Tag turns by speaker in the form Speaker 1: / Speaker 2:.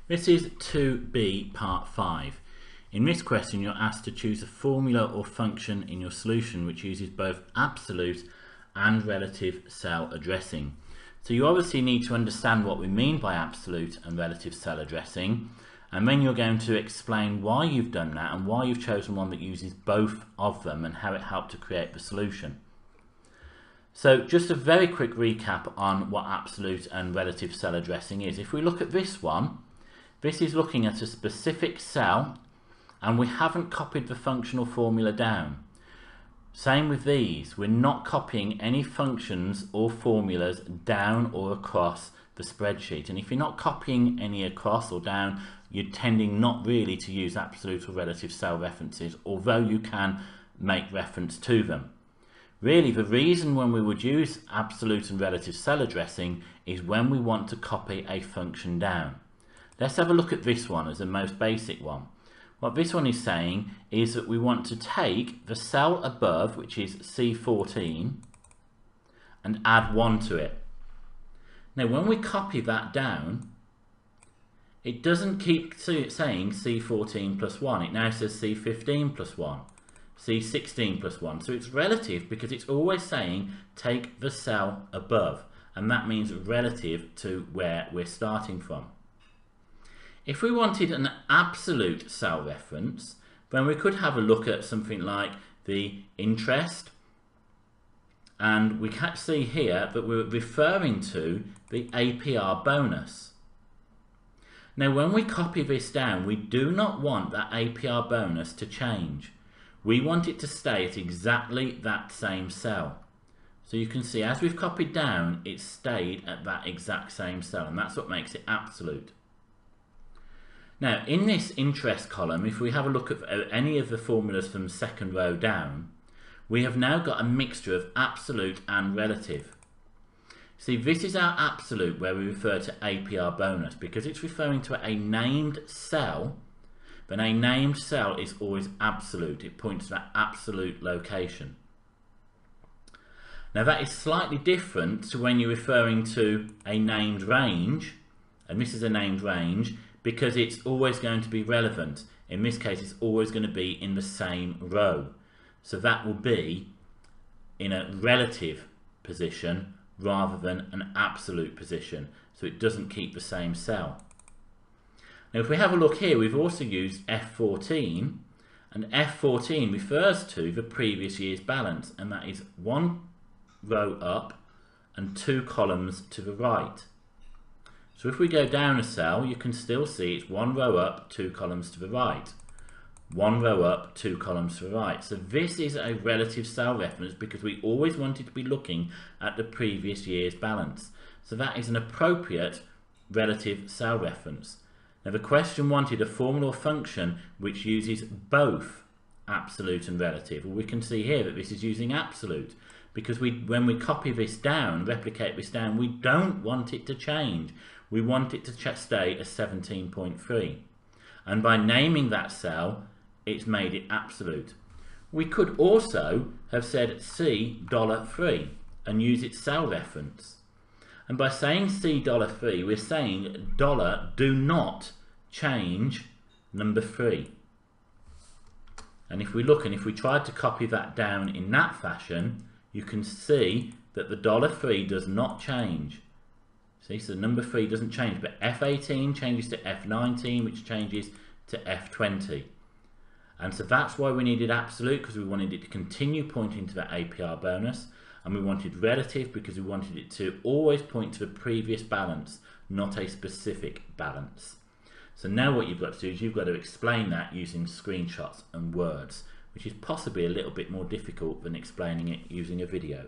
Speaker 1: This is 2b part 5. In this question you're asked to choose a formula or function in your solution which uses both absolute and relative cell addressing. So you obviously need to understand what we mean by absolute and relative cell addressing, and then you're going to explain why you've done that and why you've chosen one that uses both of them and how it helped to create the solution. So just a very quick recap on what absolute and relative cell addressing is. If we look at this one, this is looking at a specific cell and we haven't copied the functional formula down. Same with these, we're not copying any functions or formulas down or across the spreadsheet. And if you're not copying any across or down, you're tending not really to use absolute or relative cell references, although you can make reference to them. Really, the reason when we would use absolute and relative cell addressing is when we want to copy a function down. Let's have a look at this one as the most basic one. What this one is saying is that we want to take the cell above, which is C14, and add 1 to it. Now when we copy that down, it doesn't keep saying C14 plus 1, it now says C15 plus 1, C16 plus 1. So it's relative because it's always saying take the cell above, and that means relative to where we're starting from. If we wanted an absolute cell reference, then we could have a look at something like the interest, and we can see here that we're referring to the APR bonus. Now when we copy this down, we do not want that APR bonus to change. We want it to stay at exactly that same cell. So you can see as we've copied down, it's stayed at that exact same cell, and that's what makes it absolute. Now in this interest column, if we have a look at any of the formulas from the second row down, we have now got a mixture of absolute and relative. See, this is our absolute where we refer to APR bonus because it's referring to a named cell, then a named cell is always absolute. It points to that absolute location. Now that is slightly different to when you're referring to a named range, and this is a named range, because it's always going to be relevant. In this case, it's always going to be in the same row. So that will be in a relative position rather than an absolute position. So it doesn't keep the same cell. Now if we have a look here, we've also used F14, and F14 refers to the previous year's balance, and that is 1 row up and 2 columns to the right. So if we go down a cell, you can still see it's 1 row up, 2 columns to the right. 1 row up, 2 columns to the right. So this is a relative cell reference because we always wanted to be looking at the previous year's balance. So that is an appropriate relative cell reference. Now the question wanted a formula or function which uses both absolute and relative. Well, we can see here that this is using absolute because when we copy this down, replicate this down, we don't want it to change. We want it to stay as 17.3. And by naming that cell, it's made it absolute. We could also have said $3 and use its cell reference. And by saying $3, we're saying do not change number 3. And if we look and if we tried to copy that down in that fashion, you can see that the $3 does not change. See, so number 3 doesn't change, but F18 changes to F19, which changes to F20. And so that's why we needed absolute, because we wanted it to continue pointing to that APR bonus, and we wanted relative because we wanted it to always point to the previous balance, not a specific balance. So now what you've got to do is you've got to explain that using screenshots and words, which is possibly a little bit more difficult than explaining it using a video.